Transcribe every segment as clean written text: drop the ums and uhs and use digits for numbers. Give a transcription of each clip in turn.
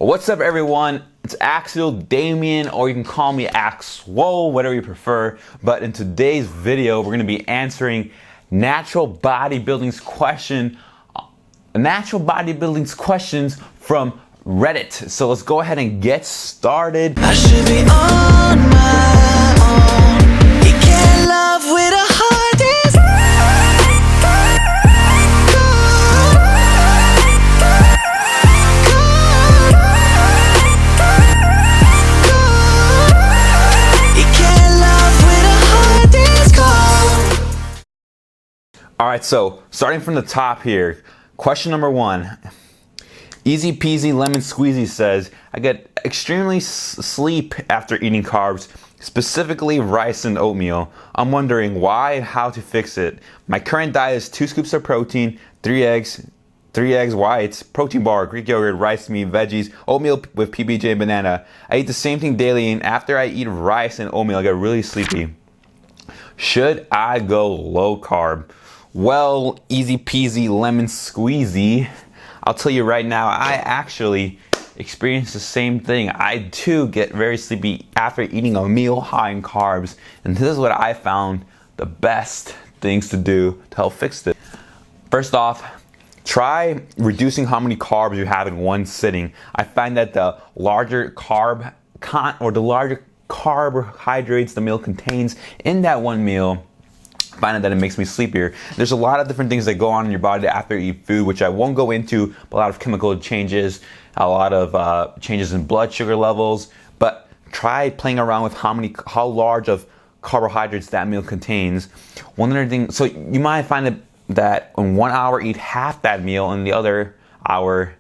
What's up, everyone? It's Axel, Damian, or you can call me Axel, whatever you prefer. But in today's video, we're going to be answering natural bodybuilding's questions from Reddit. So let's go ahead and get started. I should be on my own. You can't love with a heart is. You can't love with a heart is cold. All right, so starting from the top here, question number 1. Easy peasy lemon squeezy says, I get extremely sleep after eating carbs, specifically rice and oatmeal. I'm wondering why and how to fix it. My current diet is 2 scoops of protein, 3 eggs whites, protein bar, Greek yogurt, rice, meat, veggies, oatmeal with PBJ and banana. I eat the same thing daily, and after I eat rice and oatmeal, I get really sleepy. Should I go low carb? Well, easy peasy lemon squeezy, I'll tell you right now, I actually experience the same thing. I too get very sleepy after eating a meal high in carbs. And this is what I found the best things to do to help fix this. First off, try reducing how many carbs you have in one sitting. I find that the larger carbohydrates the meal contains in that one meal, find that it makes me sleepier. There's a lot of different things that go on in your body after you eat food, which I won't go into, but a lot of chemical changes, a lot of changes in blood sugar levels. But try playing around with how large of carbohydrates that meal contains. One other thing, so you might find that in 1 hour eat half that meal and the other hour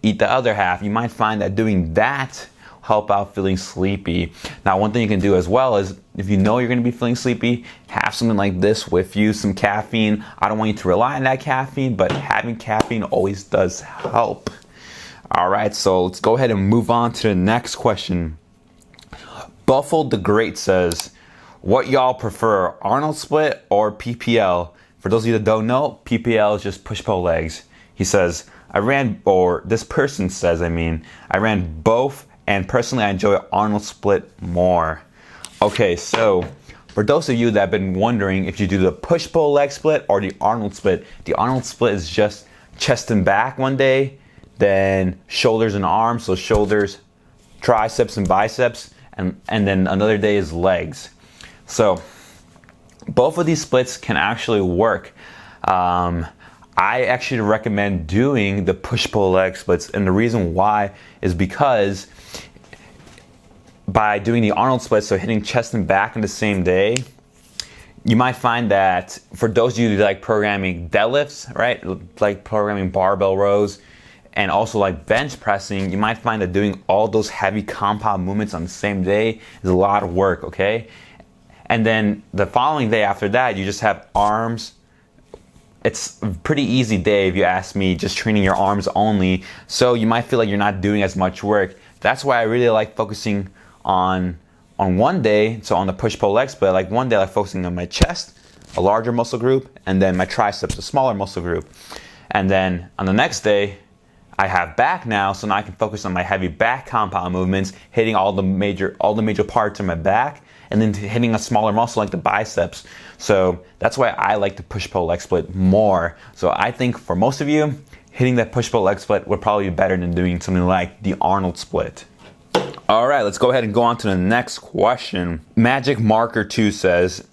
eat the other half. You might find that doing that help out feeling sleepy. Now, one thing you can do as well is, if you know you're going to be feeling sleepy, have something like this with you, some caffeine. I don't want you to rely on that caffeine, but having caffeine always does help. All right, so let's go ahead and move on to the next question. Buffalo the Great says, what y'all prefer, Arnold Split or PPL? For those of you that don't know, PPL is just push-pull legs. He says, I ran both, and personally, I enjoy Arnold Split more. Okay, so for those of you that have been wondering if you do the push-pull leg split or the Arnold Split, the Arnold Split is just chest and back one day, then shoulders and arms, so shoulders, triceps and biceps, and then another day is legs. So both of these splits can actually work. I actually recommend doing the push-pull leg splits, and the reason why is because by doing the Arnold split, so hitting chest and back in the same day, you might find that for those of you who like programming deadlifts, right, like programming barbell rows, and also like bench pressing, you might find that doing all those heavy compound movements on the same day is a lot of work, okay? And then the following day after that, you just have arms. It's a pretty easy day if you ask me, just training your arms only. So you might feel like you're not doing as much work. That's why I really like focusing on one day, so on the push-pull leg split, like one day I like focusing on my chest, a larger muscle group, and then my triceps, a smaller muscle group. And then on the next day, I have back now, so now I can focus on my heavy back compound movements, hitting all the major parts of my back, and then hitting a smaller muscle like the biceps. So that's why I like the push-pull leg split more. So I think for most of you, hitting that push-pull leg split would probably be better than doing something like the Arnold split. All right, let's go ahead and go on to the next question. Magic Marker 2 says,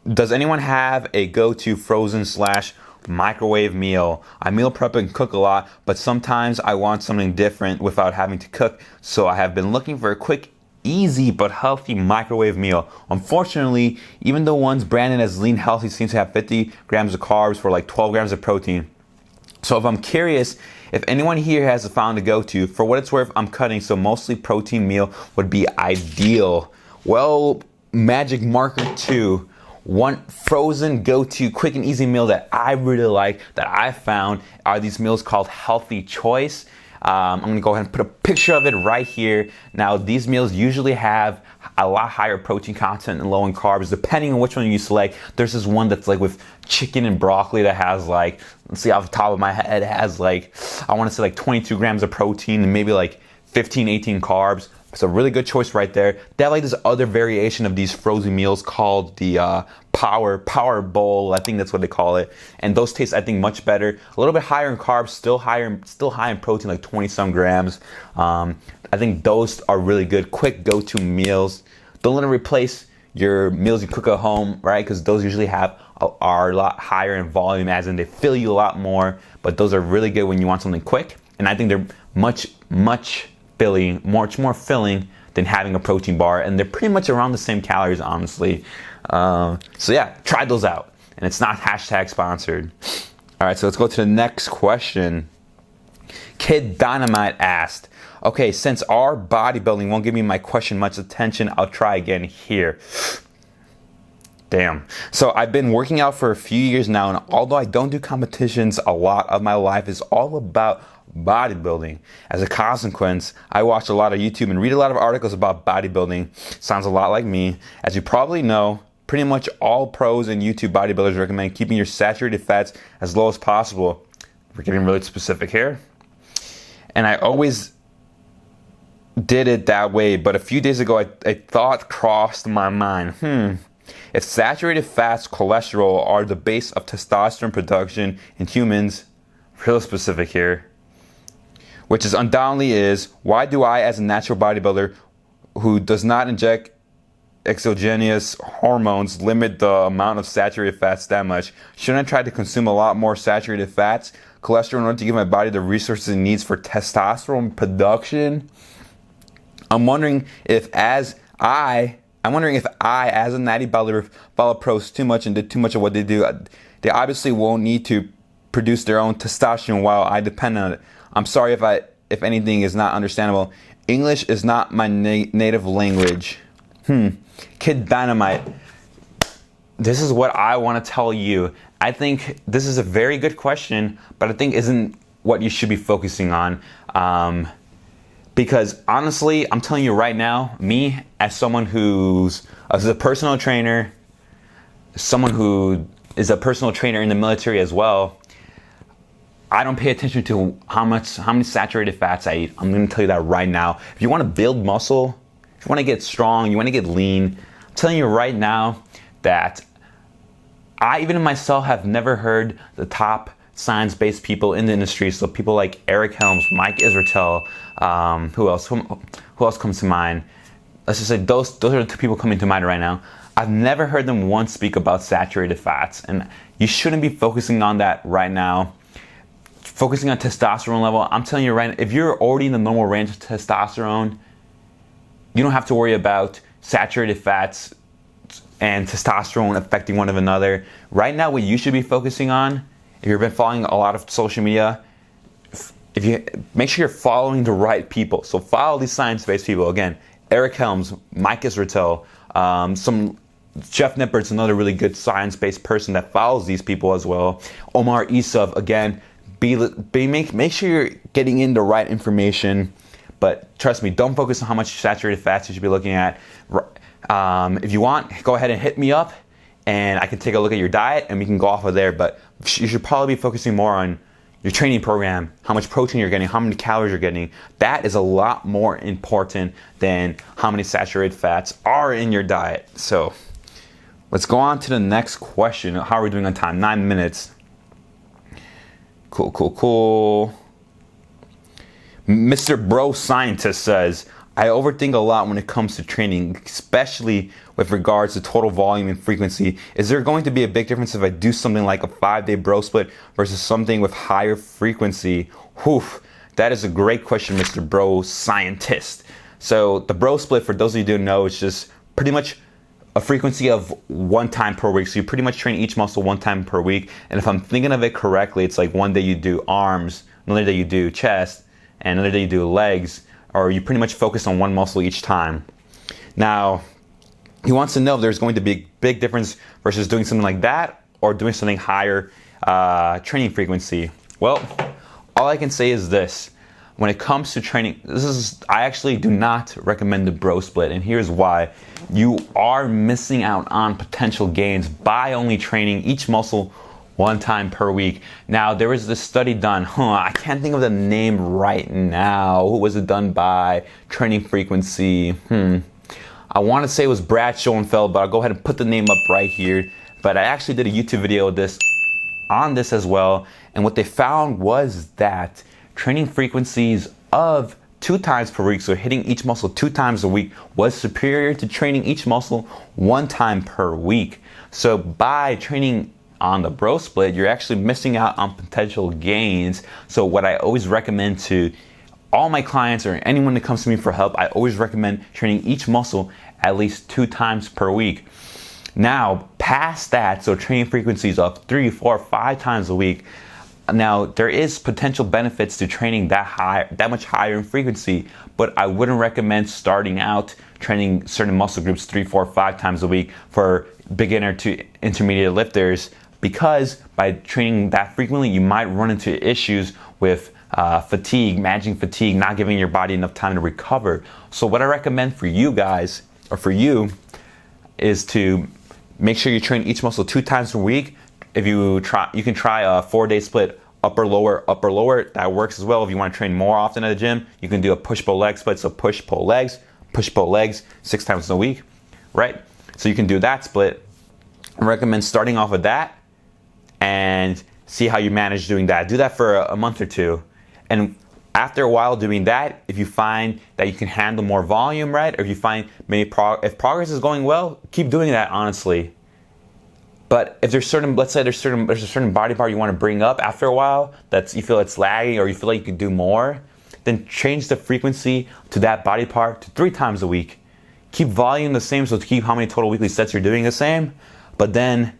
does anyone have a go-to frozen / microwave meal? I meal prep and cook a lot, but sometimes I want something different without having to cook. So I have been looking for a quick, easy, but healthy microwave meal. Unfortunately, even the ones branded as lean healthy seem to have 50 grams of carbs for like 12 grams of protein. So if I'm curious if anyone here has found a go-to, for what it's worth, I'm cutting, so mostly protein meal would be ideal. Well, Magic Marker 2, one frozen go-to quick and easy meal that I really like, that I found, are these meals called Healthy Choice. I'm gonna go ahead and put a picture of it right here. Now, these meals usually have a lot higher protein content and low in carbs, depending on which one you select. There's this one that's like with chicken and broccoli that has like, let's see, off the top of my head, it has like, I want to say like 22 grams of protein and maybe like 15, 18 carbs. It's a really good choice right there. They have like this other variation of these frozen meals called the power bowl. I think that's what they call it. And those taste, I think, much better. A little bit higher in carbs, still high in protein, like 20 some grams. I think those are really good, quick go-to meals. Don't let them replace your meals you cook at home, right? Because those usually are a lot higher in volume, as in they fill you a lot more. But those are really good when you want something quick. And I think they're much more filling than having a protein bar, and they're pretty much around the same calories, honestly. So yeah, try those out. And it's not hashtag sponsored. All right, so let's go to the next question. Kid Dynamite asked, okay, since our bodybuilding won't give me my question much attention, I'll try again here. Damn. So I've been working out for a few years now, and although I don't do competitions, a lot of my life is all about bodybuilding. As a consequence, I watch a lot of YouTube and read a lot of articles about bodybuilding. Sounds a lot like me. As you probably know, pretty much all pros and YouTube bodybuilders recommend keeping your saturated fats as low as possible. We're getting really specific here. And I always did it that way, but a few days ago, a thought crossed my mind. If saturated fats, cholesterol are the base of testosterone production in humans, real specific here, which is undoubtedly is, why do I, as a natural bodybuilder who does not inject exogenous hormones, limit the amount of saturated fats that much? Shouldn't I try to consume a lot more saturated fats, cholesterol, in order to give my body the resources it needs for testosterone production? I'm wondering if as I, as a natty bodybuilder, follow pros too much and did too much of what they do, they obviously won't need to produce their own testosterone while I depend on it. I'm sorry if anything is not understandable. English is not my native language. Kid Dynamite, this is what I want to tell you. I think this is a very good question, but I think isn't what you should be focusing on. Because honestly, I'm telling you right now, me as someone as a personal trainer, someone who is a personal trainer in the military as well, I don't pay attention to how many saturated fats I eat. I'm going to tell you that right now. If you want to build muscle, if you want to get strong, you want to get lean, I'm telling you right now that I, even myself, have never heard the top science-based people in the industry. So people like Eric Helms, Mike Israetel, who else comes to mind? Let's just say those are the two people coming to mind right now. I've never heard them once speak about saturated fats, and you shouldn't be focusing on that right now. Focusing on testosterone level, I'm telling you right now, if you're already in the normal range of testosterone, you don't have to worry about saturated fats and testosterone affecting one of another. Right now, what you should be focusing on, if you've been following a lot of social media, if you make sure you're following the right people. So follow these science-based people. Again, Eric Helms, Mike Israetel, some Jeff Nippert's another really good science-based person that follows these people as well. Omar Isuf, again, make sure you're getting in the right information. But trust me, don't focus on how much saturated fats you should be looking at. If you want, go ahead and hit me up, and I can take a look at your diet, and we can go off of there. But you should probably be focusing more on your training program, how much protein you're getting, how many calories you're getting. That is a lot more important than how many saturated fats are in your diet. So let's go on to the next question. How are we doing on time? 9 minutes. Cool. Mr. Bro Scientist says, I overthink a lot when it comes to training, especially with regards to total volume and frequency. Is there going to be a big difference if I do something like a 5-day bro split versus something with higher frequency? That is a great question, Mr. Bro Scientist. So the bro split, for those of you who don't know, it's just pretty much a frequency of 1 time per week. So you pretty much train each muscle 1 time per week. And if I'm thinking of it correctly, it's like one day you do arms, another day you do chest, and another day you do legs, or you pretty much focus on one muscle each time. Now, he wants to know if there's going to be a big difference versus doing something like that or doing something higher training frequency. Well, all I can say is this. When it comes to training, I actually do not recommend the bro split, and here's why. You are missing out on potential gains by only training each muscle 1 time per week. Now, there was this study done, I can't think of the name right now. Who was it done by? Training Frequency. I want to say it was Brad Schoenfeld, but I'll go ahead and put the name up right here. But I actually did a YouTube video on this as well. And what they found was that training frequencies of 2 times per week, so hitting each muscle 2 times a week, was superior to training each muscle 1 time per week. So by training on the bro split, you're actually missing out on potential gains. So what I always recommend to all my clients or anyone that comes to me for help, I always recommend training each muscle at least 2 times per week. Now, past that, so training frequencies of 3, 4, 5 times a week, now there is potential benefits to training that much higher in frequency, but I wouldn't recommend starting out training certain muscle groups 3, 4, 5 times a week for beginner to intermediate lifters, because by training that frequently, you might run into issues with fatigue, managing fatigue, not giving your body enough time to recover. So what I recommend for you guys, or for you, is to make sure you train each muscle 2 times a week. If you can try a 4-day split, upper lower. That works as well. If you want to train more often at the gym, you can do a push pull leg split. So push pull legs 6 times a week, right? So you can do that split. I recommend starting off with that and see how you manage doing that. Do that for a month or 2, and after a while doing that, if you find that you can handle more volume, right, or if you find if progress is going well, keep doing that, honestly. But if there's let's say there's a certain body part you want to bring up after a while, you feel it's lagging, or you feel like you could do more, then change the frequency to that body part to 3 times a week. Keep volume the same, so to keep how many total weekly sets you're doing the same. But then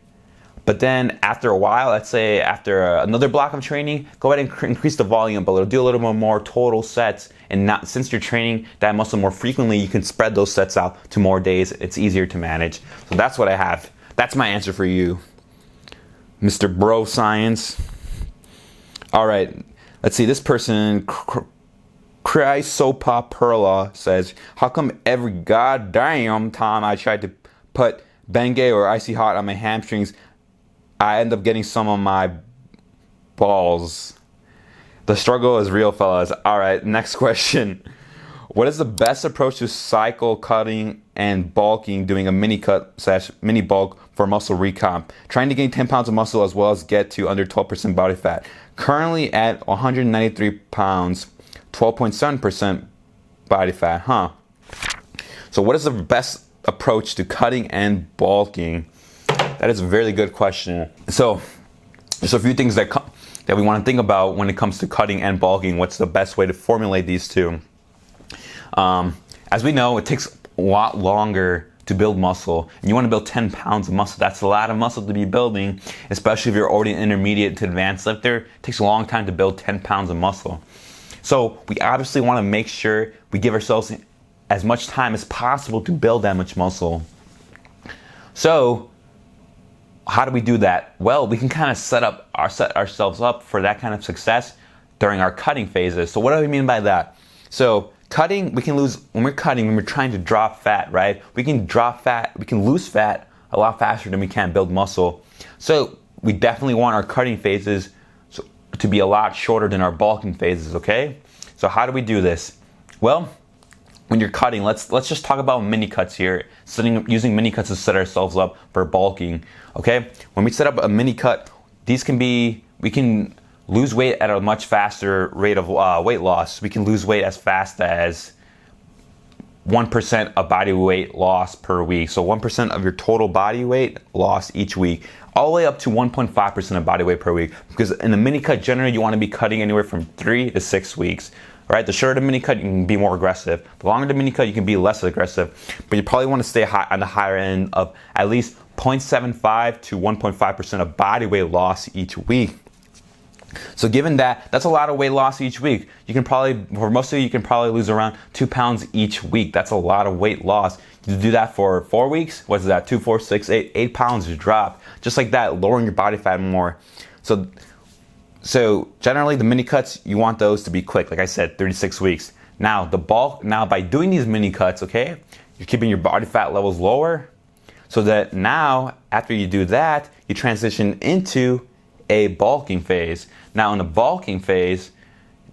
after a while, let's say after another block of training, go ahead and increase the volume a little, do a little bit more total sets. And since you're training that muscle more frequently, you can spread those sets out to more days. It's easier to manage. So that's what I have. That's my answer for you, Mr. Bro Science. All right, let's see. This person, Chrysopa Perla, says, how come every goddamn time I try to put Bengay or Icy Hot on my hamstrings, I end up getting some on my balls? The struggle is real, fellas. All right, next question. What is the best approach to cycle cutting and bulking, doing a mini cut / mini bulk for muscle recomp? Trying to gain 10 pounds of muscle as well as get to under 12% body fat. Currently at 193 pounds, 12.7% body fat, So what is the best approach to cutting and bulking? That is a very good question. So there's a few things that we want to think about when it comes to cutting and bulking. What's the best way to formulate these two? As we know, it takes a lot longer to build muscle, and you want to build 10 pounds of muscle. That's a lot of muscle to be building, especially if you're already an intermediate to advanced lifter. It takes a long time to build 10 pounds of muscle. So we obviously want to make sure we give ourselves as much time as possible to build that much muscle. So how do we do that? Well, we can kind of set ourselves up for that kind of success during our cutting phases. So what do I mean by that? So cutting, when we're trying to drop fat, right? We can lose fat a lot faster than we can build muscle. So we definitely want our cutting phases to be a lot shorter than our bulking phases, okay? So how do we do this? Well, when you're cutting, let's just talk about mini cuts here. Using mini cuts to set ourselves up for bulking, okay? When we set up a mini cut, we can lose weight at a much faster rate of weight loss. We can lose weight as fast as 1% of body weight loss per week. So 1% of your total body weight loss each week, all the way up to 1.5% of body weight per week. Because in the mini cut, generally you want to be cutting anywhere from 3 to 6 weeks. Right? The shorter the mini cut, you can be more aggressive. The longer the mini cut, you can be less aggressive. But you probably want to stay on the higher end of at least 0.75 to 1.5% of body weight loss each week. So given that's a lot of weight loss each week. For most of you can probably lose around 2 pounds each week. That's a lot of weight loss. You do that for 4 weeks, what's that? 2, 4, 6, 8 pounds to drop. Just like that, lowering your body fat more. So generally the mini cuts, you want those to be quick. Like I said, 36 weeks. Now the bulk, by doing these mini cuts, okay, you're keeping your body fat levels lower, so that now after you do that, you transition into a bulking phase. Now in the bulking phase,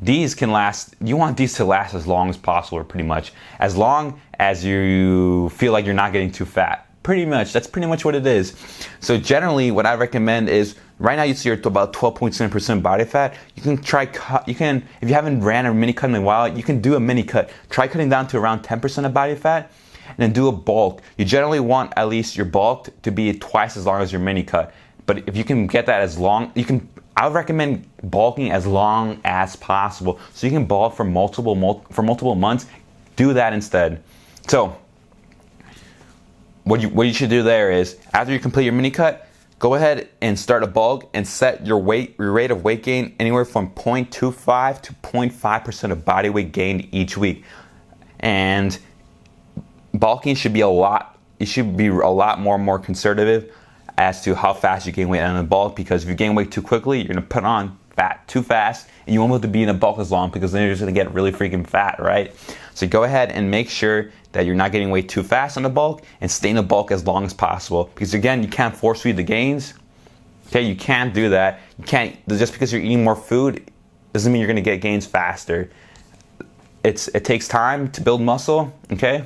these can last, you want these to last as long as possible, pretty much. As long as you feel like you're not getting too fat. Pretty much, that's pretty much what it is. So generally, what I recommend is, right now you're to about 12.7% body fat. You can try if you haven't ran a mini cut in a while, you can do a mini cut. Try cutting down to around 10% of body fat, and then do a bulk. You generally want at least your bulk to be twice as long as your mini cut. But if you can get that as long, I would recommend bulking as long as possible. So you can bulk for multiple months. Do that instead. So what you should do there is, after you complete your mini cut, go ahead and start a bulk and set your rate of weight gain anywhere from 0.25 to 0.5% of body weight gained each week. And bulking should be a lot more conservative as to how fast you gain weight on a bulk, because if you gain weight too quickly, you're gonna put on fat too fast, and you won't be able to be in a bulk as long, because then you're just gonna get really freaking fat, right? So go ahead and make sure that you're not getting weight too fast on the bulk, and stay in the bulk as long as possible. Because again, you can't force feed the gains. Okay, you can't do that. You can't, just because you're eating more food doesn't mean you're gonna get gains faster. It takes time to build muscle, okay?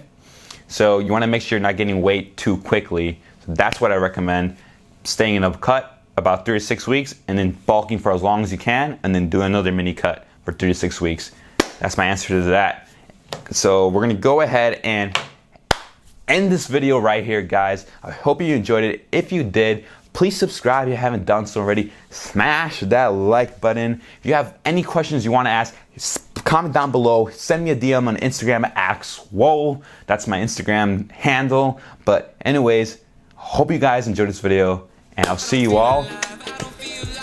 So you wanna make sure you're not getting weight too quickly. So that's what I recommend. Staying in a cut about 3 to 6 weeks, and then bulking for as long as you can, and then do another mini cut for 3 to 6 weeks. That's my answer to that. So we're gonna go ahead and end this video right here, guys. I hope you enjoyed it. If you did, please subscribe if you haven't done so already. Smash that like button. If you have any questions you want to ask, comment down below. Send me a DM on Instagram at Axel. That's my Instagram handle. But anyways, hope you guys enjoyed this video, and I'll see you all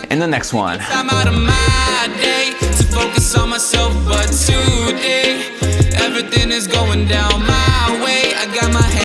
in the next one. I'm out of my day to focus on myself, but today everything is going down my